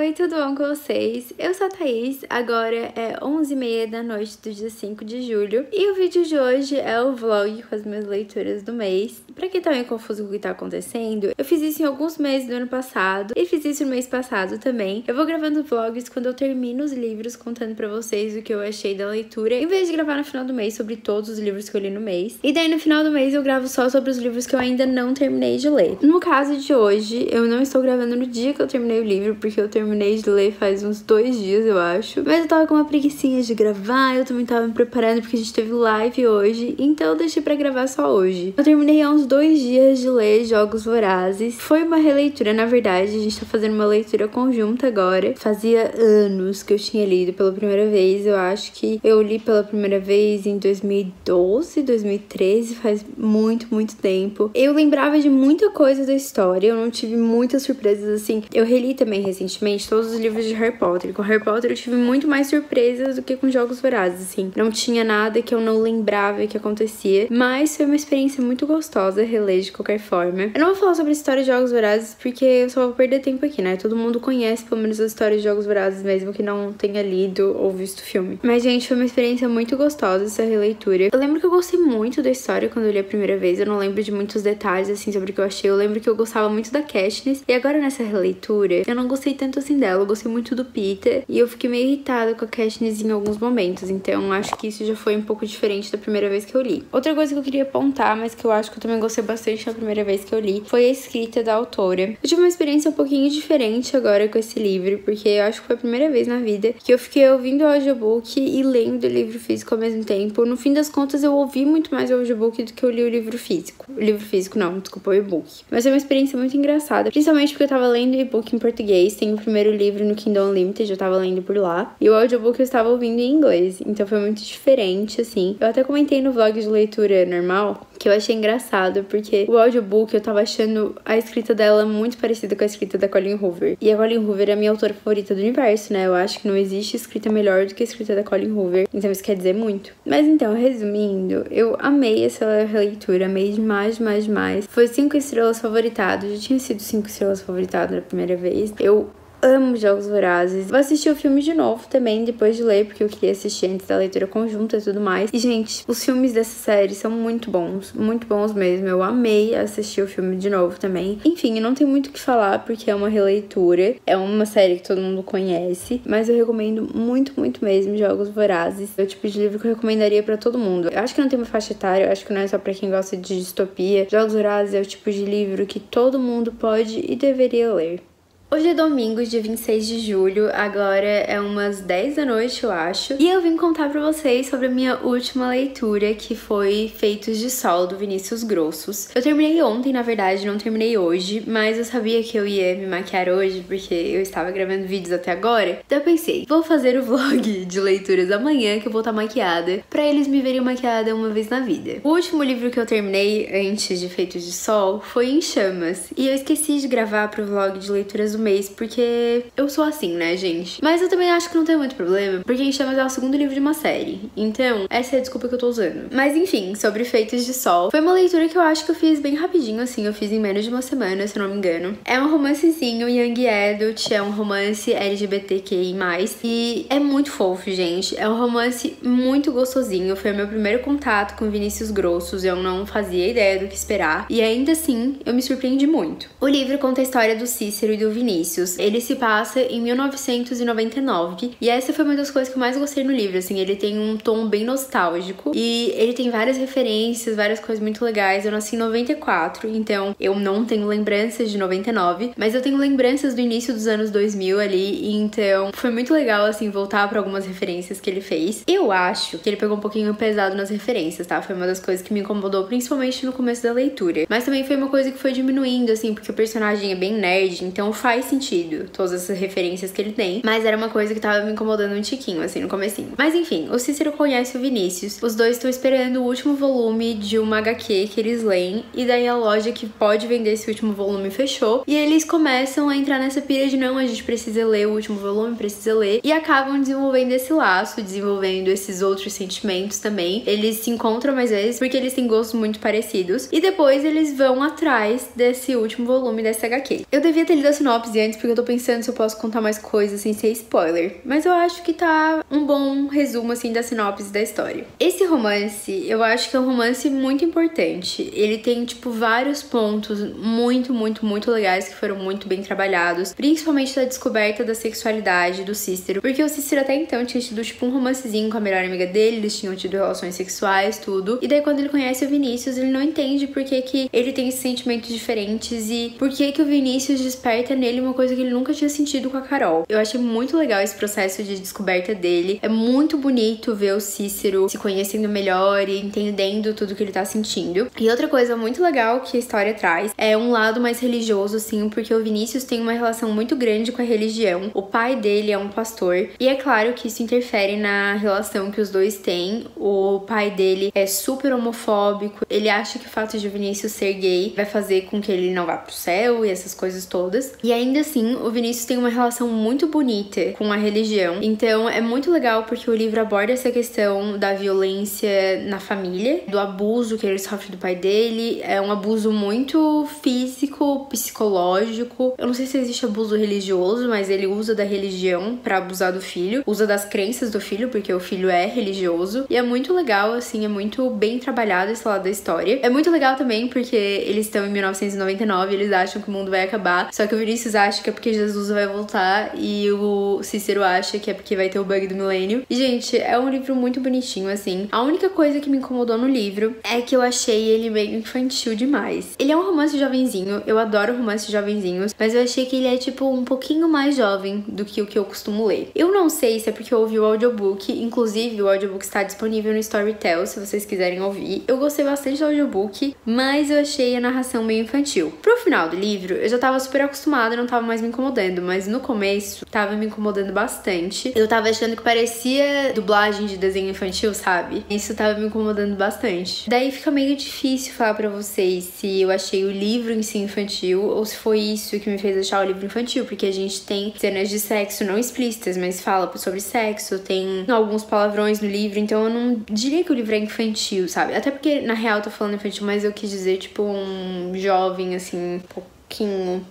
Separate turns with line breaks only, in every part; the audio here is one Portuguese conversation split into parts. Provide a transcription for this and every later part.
Oi, tudo bom com vocês? Eu sou a Thaís, agora é 11h30 da noite do dia 5 de julho e o vídeo de hoje é o vlog com as minhas leituras do mês. Pra quem tá meio confuso com o que tá acontecendo, eu fiz isso em alguns meses do ano passado e fiz isso no mês passado também. Eu vou gravando vlogs quando eu termino os livros, contando pra vocês o que eu achei da leitura, em vez de gravar no final do mês sobre todos os livros que eu li no mês. E daí no final do mês eu gravo só sobre os livros que eu ainda não terminei de ler. No caso de hoje, eu não estou gravando no dia que eu terminei o livro, porque eu terminei de ler faz uns 2 dias, eu acho. Mas eu tava com uma preguicinha de gravar, eu também tava me preparando porque a gente teve live hoje, então eu deixei pra gravar só hoje. Eu terminei há uns 2 dias de ler Jogos Vorazes. Foi uma releitura, na verdade, a gente tá fazendo uma leitura conjunta agora. Fazia anos que eu tinha lido pela primeira vez, eu acho que eu li pela primeira vez em 2012, 2013, faz muito tempo. Eu lembrava de muita coisa da história, eu não tive muitas surpresas assim. Eu reli também recentemente todos os livros de Harry Potter. Com Harry Potter eu tive muito mais surpresas do que com Jogos Vorazes, assim. Não tinha nada que eu não lembrava que acontecia, mas foi uma experiência muito gostosa reler de qualquer forma. Eu não vou falar sobre a história de Jogos Vorazes porque eu só vou perder tempo aqui, né? Todo mundo conhece pelo menos a história de Jogos Vorazes, mesmo que não tenha lido ou visto o filme. Mas, gente, foi uma experiência muito gostosa essa releitura. Eu lembro que eu gostei muito da história quando eu li a primeira vez. Eu não lembro de muitos detalhes, assim, sobre o que eu achei. Eu lembro que eu gostava muito da Katniss. E agora nessa releitura, eu não gostei tanto assim dela. Eu gostei muito do Peter. E eu fiquei meio irritada com a Katniss em alguns momentos. Então, acho que isso já foi um pouco diferente da primeira vez que eu li. Outra coisa que eu queria apontar, mas que eu acho que eu também gostei bastante na primeira vez que eu li, foi a escrita da autora. Eu tive uma experiência um pouquinho diferente agora com esse livro, porque eu acho que foi a primeira vez na vida que eu fiquei ouvindo o audiobook e lendo o livro físico ao mesmo tempo. No fim das contas, eu ouvi muito mais o audiobook do que eu li o livro físico. O livro físico não, desculpa, o e-book. Mas foi uma experiência muito engraçada, principalmente porque eu tava lendo o e-book em português. Tem o primeiro livro no Kindle Unlimited, eu tava lendo por lá. E o audiobook eu estava ouvindo em inglês, então foi muito diferente, assim. Eu até comentei no vlog de leitura normal que eu achei engraçado, porque o audiobook eu tava achando a escrita dela muito parecida com a escrita da Colleen Hoover. E a Colleen Hoover é a minha autora favorita do universo, né? Eu acho que não existe escrita melhor do que a escrita da Colleen Hoover, então isso quer dizer muito. Mas então, resumindo, eu amei essa releitura, amei demais. Foi 5 estrelas favoritado, já tinha sido 5 estrelas favoritado na primeira vez. Eu amo Jogos Vorazes. Vou assistir o filme de novo também, depois de ler, porque eu queria assistir antes da leitura conjunta e tudo mais. E, gente, os filmes dessa série são muito bons mesmo. Eu amei assistir o filme de novo também. Enfim, eu não tenho muito o que falar, porque é uma releitura. É uma série que todo mundo conhece, mas eu recomendo muito mesmo Jogos Vorazes. É o tipo de livro que eu recomendaria pra todo mundo. Eu acho que não tem uma faixa etária, eu acho que não é só pra quem gosta de distopia. Jogos Vorazes é o tipo de livro que todo mundo pode e deveria ler. Hoje é domingo, dia 26 de julho, agora é umas 10 da noite, eu acho. E eu vim contar pra vocês sobre a minha última leitura, que foi Feitos de Sol, do Vinícius Grossos. Eu terminei ontem, na verdade, não terminei hoje, mas eu sabia que eu ia me maquiar hoje, porque eu estava gravando vídeos até agora. Então eu pensei, vou fazer o vlog de leituras amanhã, que eu vou estar maquiada, pra eles me verem maquiada uma vez na vida. O último livro que eu terminei antes de Feitos de Sol foi Em Chamas, e eu esqueci de gravar pro vlog de leituras do mês, porque eu sou assim, né, gente? Mas eu também acho que não tem muito problema, porque Em Chamas é o segundo livro de uma série. Então, essa é a desculpa que eu tô usando. Mas enfim, sobre Feitos de Sol, foi uma leitura que eu acho que eu fiz bem rapidinho, assim. Eu fiz em menos de uma semana, se eu não me engano. É um romancezinho young adult, é um romance LGBTQI+. E é muito fofo, gente. É um romance muito gostosinho. Foi o meu primeiro contato com Vinícius Grossos. Eu não fazia ideia do que esperar. E ainda assim, eu me surpreendi muito. O livro conta a história do Cícero e do Vinícius. Ele se passa em 1999 e essa foi uma das coisas que eu mais gostei no livro, assim, ele tem um tom bem nostálgico e ele tem várias referências, várias coisas muito legais. Eu nasci em 94, então eu não tenho lembranças de 99, mas eu tenho lembranças do início dos anos 2000 ali, então foi muito legal, assim, voltar pra algumas referências que ele fez. Eu acho que ele pegou um pouquinho pesado nas referências, tá? Foi uma das coisas que me incomodou, principalmente no começo da leitura, mas também foi uma coisa que foi diminuindo, assim, porque o personagem é bem nerd, então faz sentido todas essas referências que ele tem, mas era uma coisa que tava me incomodando um tiquinho, assim, no comecinho. Mas enfim, o Cícero conhece o Vinícius, os dois estão esperando o último volume de uma HQ que eles leem, e daí a loja que pode vender esse último volume fechou, e eles começam a entrar nessa pira de não, a gente precisa ler o último volume, precisa ler, e acabam desenvolvendo esse laço, desenvolvendo esses outros sentimentos também. Eles se encontram mais vezes, porque eles têm gostos muito parecidos, e depois eles vão atrás desse último volume dessa HQ. Eu devia ter lido a sinopse sinopse antes, porque eu tô pensando se eu posso contar mais coisas sem ser spoiler. Mas eu acho que tá um bom resumo, assim, da sinopse da história. Esse romance, eu acho que é um romance muito importante. Ele tem, tipo, vários pontos muito legais que foram muito bem trabalhados. Principalmente da descoberta da sexualidade do Cícero. Porque o Cícero até então tinha tido, tipo, um romancezinho com a melhor amiga dele. Eles tinham tido relações sexuais, tudo. E daí, quando ele conhece o Vinícius, ele não entende por que ele tem esses sentimentos diferentes e por que o Vinícius desperta nele uma coisa que ele nunca tinha sentido com a Carol. Eu achei muito legal esse processo de descoberta dele. É muito bonito ver o Cícero se conhecendo melhor e entendendo tudo que ele tá sentindo. E outra coisa muito legal que a história traz é um lado mais religioso, assim, porque o Vinícius tem uma relação muito grande com a religião. O pai dele é um pastor e é claro que isso interfere na relação que os dois têm. O pai dele é super homofóbico. Ele acha que o fato de o Vinícius ser gay vai fazer com que ele não vá pro céu e essas coisas todas. E ainda assim, o Vinícius tem uma relação muito bonita com a religião. Então é muito legal porque o livro aborda essa questão da violência na família, do abuso que ele sofre do pai dele. É um abuso muito físico, psicológico. Eu não sei se existe abuso religioso, mas ele usa da religião pra abusar do filho. Usa das crenças do filho, porque o filho é religioso. E é muito legal, assim, é muito bem trabalhado esse lado da história. É muito legal também porque eles estão em 1999 e eles acham que o mundo vai acabar. Só que o Vinícius acha que é porque Jesus vai voltar e o Cícero acha que é porque vai ter o bug do milênio. E, gente, é um livro muito bonitinho, assim. A única coisa que me incomodou no livro é que eu achei ele meio infantil demais. Ele é um romance jovenzinho, eu adoro romances jovenzinhos, mas eu achei que ele é, tipo, um pouquinho mais jovem do que o que eu costumo ler. Eu não sei se é porque eu ouvi o audiobook, inclusive o audiobook está disponível no Storytel, se vocês quiserem ouvir. Eu gostei bastante do audiobook, mas eu achei a narração meio infantil. Pro final do livro, eu já tava super acostumada, não tava mais me incomodando, mas no começo tava me incomodando bastante. Eu tava achando que parecia dublagem de desenho infantil, sabe? Isso tava me incomodando bastante. Daí fica meio difícil falar pra vocês se eu achei o livro em si infantil ou se foi isso que me fez achar o livro infantil, porque a gente tem cenas de sexo não explícitas, mas fala sobre sexo, tem alguns palavrões no livro, então eu não diria que o livro é infantil, sabe? Até porque, na real, eu tô falando infantil, mas eu quis dizer, tipo, um jovem, assim, um pouquinho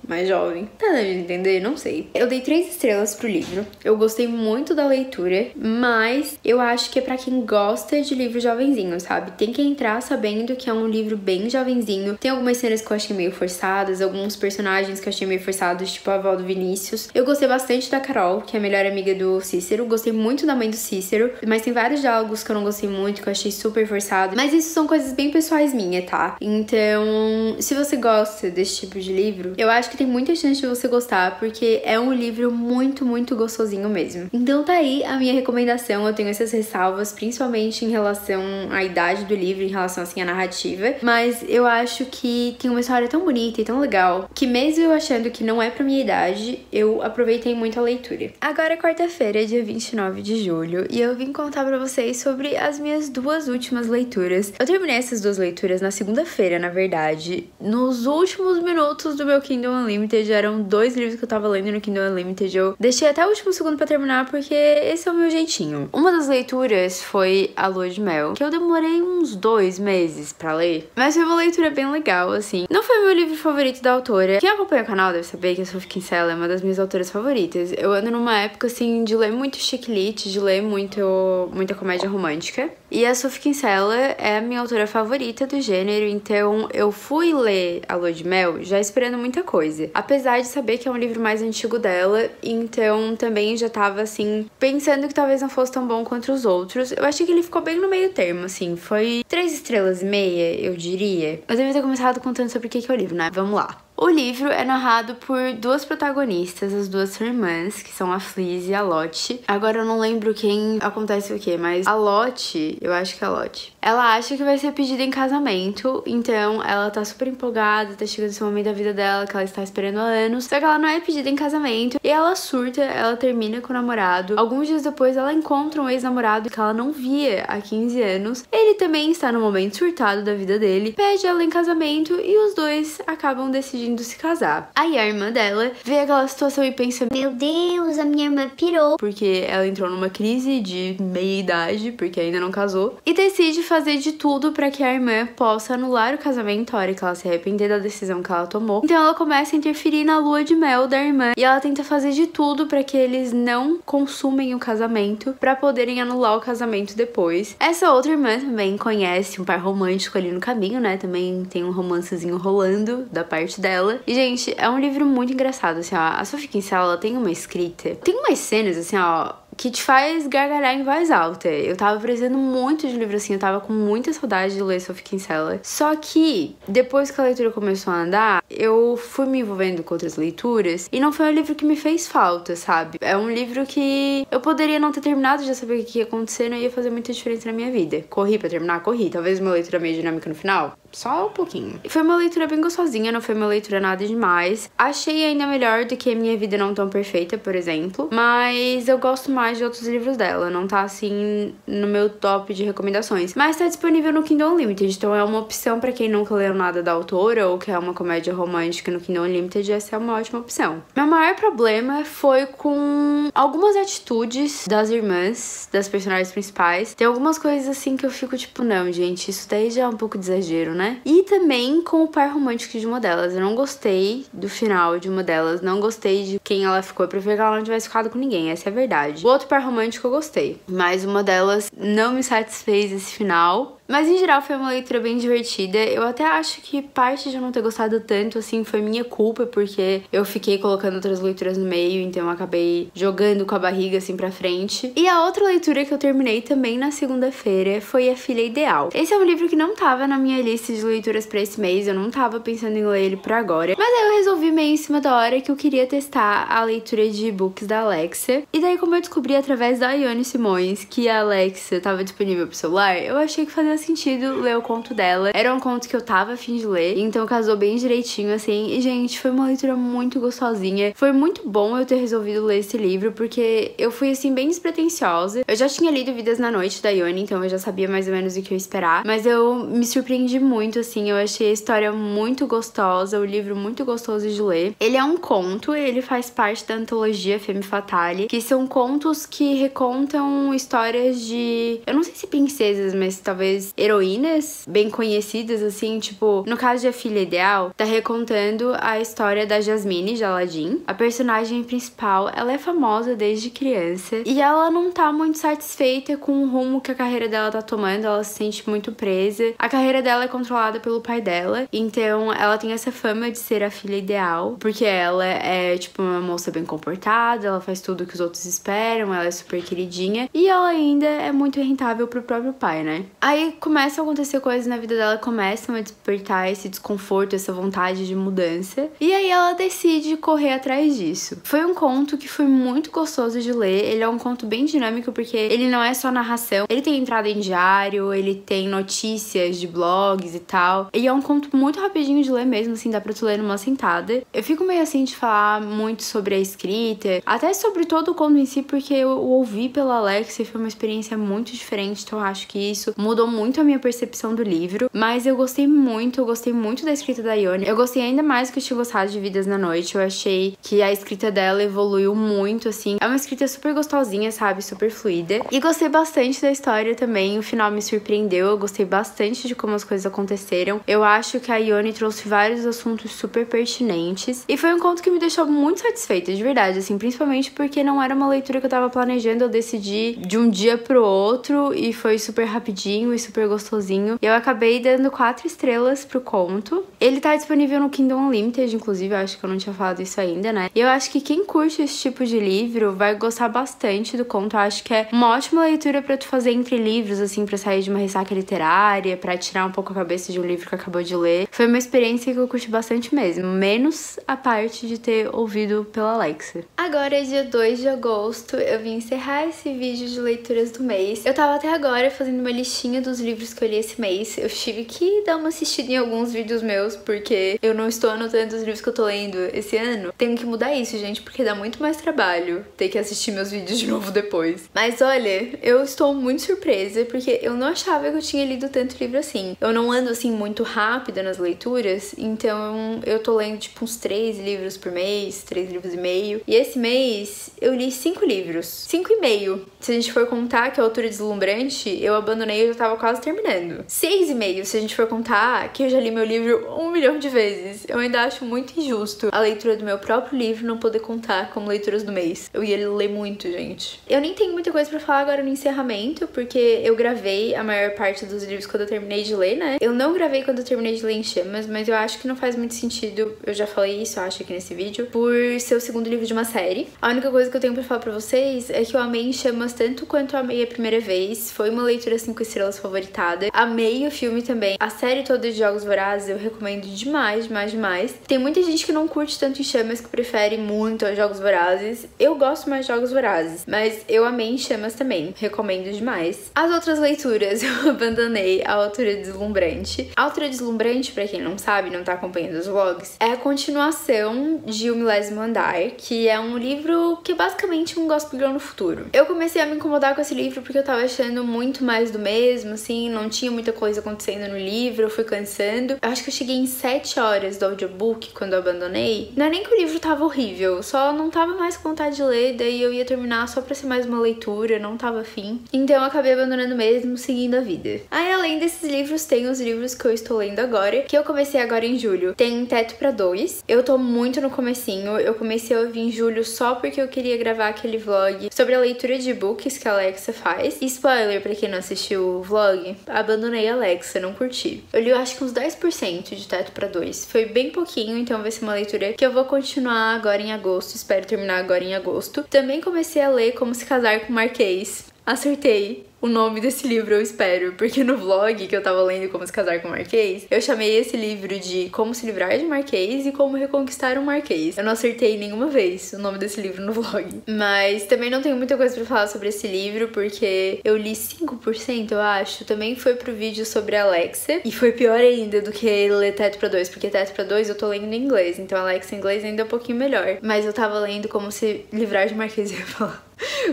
mais jovem. Tá dando de entender? Não sei. Eu dei 3 estrelas pro livro. Eu gostei muito da leitura, mas eu acho que é pra quem gosta de livro jovenzinho, sabe? Tem que entrar sabendo que é um livro bem jovenzinho. Tem algumas cenas que eu achei meio forçadas, alguns personagens que eu achei meio forçados, tipo a avó do Vinícius. Eu gostei bastante da Carol, que é a melhor amiga do Cícero. Gostei muito da mãe do Cícero, mas tem vários diálogos que eu não gostei muito, que eu achei super forçado. Mas isso são coisas bem pessoais minhas, tá? Então, se você gosta desse tipo de livro, eu acho que tem muita chance de você gostar, porque é um livro muito gostosinho mesmo. Então tá aí a minha recomendação. Eu tenho essas ressalvas, principalmente em relação à idade do livro, em relação, assim, à narrativa. Mas eu acho que tem uma história tão bonita e tão legal, que mesmo eu achando que não é pra minha idade, eu aproveitei muito a leitura. Agora é quarta-feira, dia 29 de julho, e eu vim contar pra vocês sobre as minhas 2 últimas leituras. Eu terminei essas 2 leituras na segunda-feira, na verdade. Nos últimos minutos do meu Kindle Unlimited, eram 2 livros que eu tava lendo no Kindle Unlimited. Eu deixei até o último segundo pra terminar, porque esse é o meu jeitinho. Uma das leituras foi A Lua de Mel, que eu demorei uns 2 meses pra ler, mas foi uma leitura bem legal, assim. Não foi o meu livro favorito da autora. Quem acompanha o canal deve saber que a Sophie Kinsella é uma das minhas autoras favoritas. Eu ando numa época, assim, de ler muito chick lit, de ler muita comédia romântica. E a Sophie Kinsella é a minha autora favorita do gênero, então eu fui ler A Lua de Mel já esperando muita coisa. Apesar de saber que é um livro mais antigo dela, então também já tava, assim, pensando que talvez não fosse tão bom quanto os outros. Eu achei que ele ficou bem no meio termo, assim, foi 3 estrelas e meia, eu diria. Eu devia ter começado contando sobre o que é o livro, né? Vamos lá. O livro é narrado por 2 protagonistas, as 2 são irmãs, que são a Fliz e a Lottie. Agora eu não lembro quem acontece o quê, mas a Lottie, eu acho que é a Lottie, ela acha que vai ser pedida em casamento, então ela tá super empolgada, tá chegando esse momento da vida dela que ela está esperando há anos, só que ela não é pedida em casamento, e ela surta, ela termina com o namorado. Alguns dias depois ela encontra um ex-namorado que ela não via há 15 anos, ele também está no momento surtado da vida dele, pede ela em casamento e os dois acabam decidindo decidindo se casar. Aí a irmã dela vê aquela situação e pensa:
meu Deus, a minha irmã pirou.
Porque ela entrou numa crise de meia-idade, porque ainda não casou, e decide fazer de tudo pra que a irmã possa anular o casamento a hora que ela se arrepender da decisão que ela tomou. Então ela começa a interferir na lua de mel da irmã e ela tenta fazer de tudo pra que eles não consumem o casamento, pra poderem anular o casamento depois. Essa outra irmã também conhece um par romântico ali no caminho, né? Também tem um romancezinho rolando da parte dela. E, gente, é um livro muito engraçado, assim, ó. A Sophie Kinsella, ela tem uma escrita, tem umas cenas, assim, ó, que te faz gargalhar em voz alta. Eu tava precisando muito de livro assim, eu tava com muita saudade de ler Sophie Kinsella. Só que, depois que a leitura começou a andar, eu fui me envolvendo com outras leituras e não foi um livro que me fez falta, sabe? É um livro que eu poderia não ter terminado, já saber o que ia acontecer, não ia fazer muita diferença na minha vida. Corri pra terminar? Corri. Talvez uma leitura meio dinâmica no final? Só um pouquinho. Foi uma leitura bem gostosinha, não foi uma leitura nada demais. Achei ainda melhor do que Minha Vida Não Tão Perfeita, por exemplo. Mas eu gosto mais de outros livros dela. Não tá, assim, no meu top de recomendações. Mas tá disponível no Kindle Unlimited. Então é uma opção pra quem nunca leu nada da autora ou quer uma comédia romântica no Kindle Unlimited. Essa é uma ótima opção. Meu maior problema foi com algumas atitudes das irmãs, das personagens principais. Tem algumas coisas, assim, que eu fico tipo, não, gente, isso daí já é um pouco de exagero, né? E também com o par romântico de uma delas. Eu não gostei do final de uma delas, não gostei de quem ela ficou. Eu prefiro que ela não tivesse ficado com ninguém, essa é a verdade. O outro par romântico eu gostei, mas uma delas não me satisfez esse final. Mas em geral foi uma leitura bem divertida. Eu até acho que parte de eu não ter gostado tanto, assim, foi minha culpa, porque eu fiquei colocando outras leituras no meio, então eu acabei jogando com a barriga, assim, pra frente. E a outra leitura que eu terminei também na segunda-feira foi A Filha Ideal. Esse é um livro que não tava na minha lista de leituras pra esse mês, eu não tava pensando em ler ele por agora. Mas aí eu resolvi meio em cima da hora que eu queria testar a leitura de e-books da Alexa. E daí, como eu descobri através da Ione Simões que a Alexa tava disponível pro celular, eu achei que fazia sentido ler o conto dela. Era um conto que eu tava a fim de ler, então casou bem direitinho, assim. E, gente, foi uma leitura muito gostosinha. Foi muito bom eu ter resolvido ler esse livro, porque eu fui, assim, bem despretensiosa. Eu já tinha lido Vidas na Noite, da Ione, então eu já sabia mais ou menos o que eu esperar. Mas eu me surpreendi muito, assim. Eu achei a história muito gostosa, o livro muito gostoso de ler. Ele é um conto, ele faz parte da antologia Femme Fatale, que são contos que recontam histórias de... eu não sei se princesas, mas talvez heroínas bem conhecidas, assim, tipo, no caso de A Filha Ideal, tá recontando a história da Jasmine de Aladdin. A personagem principal, ela é famosa desde criança e ela não tá muito satisfeita com o rumo que a carreira dela tá tomando, ela se sente muito presa. A carreira dela é controlada pelo pai dela, então ela tem essa fama de ser a filha ideal, porque ela é, tipo, uma moça bem comportada, ela faz tudo que os outros esperam, ela é super queridinha e ela ainda é muito rentável pro próprio pai, né? Aí começam a acontecer coisas na vida dela, começam a despertar esse desconforto, essa vontade de mudança. E aí ela decide correr atrás disso. Foi um conto que foi muito gostoso de ler. Ele é um conto bem dinâmico, porque ele não é só narração. Ele tem entrada em diário, ele tem notícias de blogs e tal. E é um conto muito rapidinho de ler mesmo, assim, dá pra tu ler numa sentada. Eu fico meio assim de falar muito sobre a escrita, até sobre todo o conto em si, porque eu ouvi pela Alexa e foi uma experiência muito diferente, então eu acho que isso mudou muito a minha percepção do livro. Mas eu gostei muito da escrita da Ione. Eu gostei ainda mais do que eu tinha gostado de Vidas na Noite. Eu achei que a escrita dela evoluiu muito, assim. É uma escrita super gostosinha, sabe? Super fluida. E gostei bastante da história também. O final me surpreendeu. Eu gostei bastante de como as coisas aconteceram. Eu acho que a Ione trouxe vários assuntos super pertinentes. E foi um conto que me deixou muito satisfeita, de verdade, assim. Principalmente porque não era uma leitura que eu tava planejando. Eu decidi de um dia pro outro e foi super rapidinho e super gostosinho. E eu acabei dando 4 estrelas pro conto. Ele tá disponível no Kindle Unlimited, inclusive, eu acho que eu não tinha falado isso ainda, né? E eu acho que quem curte esse tipo de livro vai gostar bastante do conto. Eu acho que é uma ótima leitura pra tu fazer entre livros, assim, pra sair de uma ressaca literária, pra tirar um pouco a cabeça de um livro que acabou de ler. Foi uma experiência que eu curti bastante mesmo, menos a parte de ter ouvido pela Alexa. Agora, dia 2 de agosto, eu vim encerrar esse vídeo de leituras do mês. Eu tava até agora fazendo uma listinha dos dos livros que eu li esse mês. Eu tive que dar uma assistida em alguns vídeos meus, porque eu não estou anotando os livros que eu tô lendo esse ano. Tenho que mudar isso, gente, porque dá muito mais trabalho ter que assistir meus vídeos de novo depois. Mas olha, eu estou muito surpresa, porque eu não achava que eu tinha lido tanto livro assim. Eu não ando assim muito rápida nas leituras, então eu tô lendo tipo uns 3 livros por mês, 3 livros e meio. E esse mês eu li 5 livros, 5,5. Se a gente for contar que a altura deslumbrante, eu abandonei e eu já tava quase terminando. 6,5 se a gente for contar que eu já li meu livro 1 milhão de vezes. Eu ainda acho muito injusto a leitura do meu próprio livro não poder contar como leituras do mês. Eu ia ler muito, gente. Eu nem tenho muita coisa pra falar agora no encerramento, porque eu gravei a maior parte dos livros quando eu terminei de ler, né? Eu não gravei quando eu terminei de ler Em Chamas, mas eu acho que não faz muito sentido, eu já falei isso, eu acho, aqui nesse vídeo, por ser o segundo livro de uma série. A única coisa que eu tenho pra falar pra vocês é que eu amei Em Chamas tanto quanto eu amei a primeira vez. Foi uma leitura 5 estrelas favoritada. Amei o filme também. A série toda de Jogos Vorazes eu recomendo demais, demais, demais. Tem muita gente que não curte tanto Em Chamas, que prefere muito aos Jogos Vorazes. Eu gosto mais de Jogos Vorazes, mas eu amei Em Chamas também. Recomendo demais. As outras leituras eu abandonei A Altura Deslumbrante. A Altura Deslumbrante, pra quem não sabe, não tá acompanhando os vlogs, é a continuação de O Milésimo Andar, que é um livro que é basicamente um Gossip Girl no futuro. Eu comecei a me incomodar com esse livro porque eu tava achando muito mais do mesmo, assim, não tinha muita coisa acontecendo no livro, eu fui cansando. Eu acho que eu cheguei em 7 horas do audiobook quando eu abandonei. Não é nem que o livro tava horrível, só não tava mais com vontade de ler, daí eu ia terminar só pra ser mais uma leitura, não tava afim. Então eu acabei abandonando mesmo, seguindo a vida. Aí, além desses livros, tem os livros que eu estou lendo agora, que eu comecei agora em julho. Tem Teto pra Dois. Eu tô muito no comecinho, eu comecei a ouvir em julho só porque eu queria gravar aquele vlog sobre a leitura de e-books que a Alexa faz. E spoiler, pra quem não assistiu o vlog, abandonei a Alexa, não curti. Eu li, eu acho que uns 10% de Teto pra Dois. Foi bem pouquinho, então vai ser uma leitura que eu vou continuar agora em agosto, espero terminar agora em agosto. Também comecei a ler Como Se Casar com Marquês. Acertei o nome desse livro, eu espero, porque no vlog que eu tava lendo Como Se Casar com Marquês, eu chamei esse livro de Como Se Livrar de Marquês e Como Reconquistar um Marquês. Eu não acertei nenhuma vez o nome desse livro no vlog. Mas também não tenho muita coisa pra falar sobre esse livro, porque eu li 5%, eu acho. Também foi pro vídeo sobre a Alexa, e foi pior ainda do que ler Teto pra Dois, porque Teto pra Dois eu tô lendo em inglês, então a Alexa em inglês ainda é um pouquinho melhor. Mas eu tava lendo Como Se Livrar de Marquês, eu ia falar.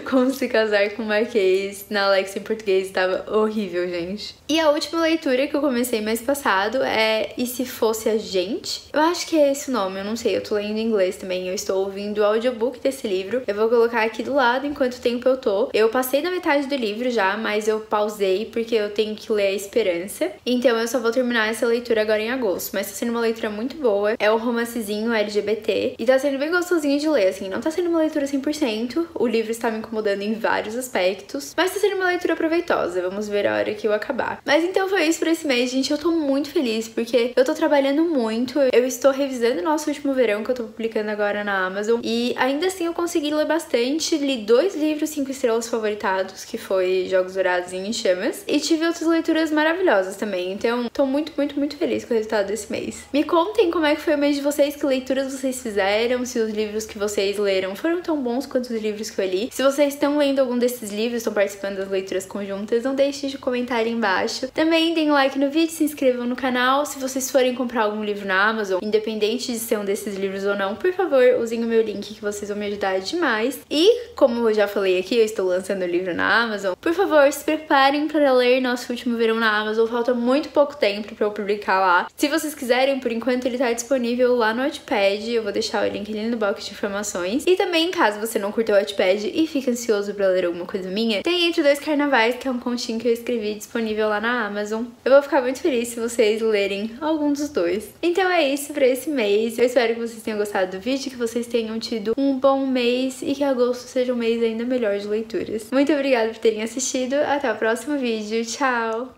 Como Se Casar com Marquês na Alexa em português, tava horrível, gente. E a última leitura que eu comecei mês passado é E Se Fosse a Gente? Eu acho que é esse o nome, eu não sei, eu tô lendo em inglês também, eu estou ouvindo o audiobook desse livro. Eu vou colocar aqui do lado enquanto tempo eu tô. Eu passei da metade do livro já, mas eu pausei porque eu tenho que ler A Esperança. Então eu só vou terminar essa leitura agora em agosto, mas tá sendo uma leitura muito boa. É um romancezinho LGBT e tá sendo bem gostosinho de ler, assim, não tá sendo uma leitura 100%, o livro está me incomodando em vários aspectos, mas tá sendo uma leitura proveitosa, vamos ver a hora que eu acabar. Mas então foi isso por esse mês, gente, eu tô muito feliz, porque eu tô trabalhando muito, eu estou revisando o nosso último verão, que eu tô publicando agora na Amazon, e ainda assim eu consegui ler bastante, li 2 livros 5 estrelas favoritados, que foi Jogos Vorazes e Em Chamas, e tive outras leituras maravilhosas também, então tô muito, muito, muito feliz com o resultado desse mês. Me contem como é que foi o mês de vocês, que leituras vocês fizeram, se os livros que vocês leram foram tão bons quanto os livros que eu li. Se vocês estão lendo algum desses livros, estão participando das leituras conjuntas, não deixem de comentar aí embaixo. Também deem um like no vídeo, se inscrevam no canal. Se vocês forem comprar algum livro na Amazon, independente de ser um desses livros ou não, por favor, usem o meu link que vocês vão me ajudar demais. E, como eu já falei aqui, eu estou lançando o livro na Amazon. Por favor, se preparem para ler Nosso Último Verão na Amazon. Falta muito pouco tempo para eu publicar lá. Se vocês quiserem, por enquanto ele tá disponível lá no Wattpad. Eu vou deixar o link ali no box de informações. E também, caso você não curta o Wattpad e fique ansioso pra ler alguma coisa minha, tem Entre Dois Carnavais, que é um continho que eu escrevi disponível lá na Amazon. Eu vou ficar muito feliz se vocês lerem algum dos dois. Então é isso pra esse mês. Eu espero que vocês tenham gostado do vídeo, que vocês tenham tido um bom mês e que agosto seja um mês ainda melhor de leituras. Muito obrigada por terem assistido. Até o próximo vídeo. Tchau!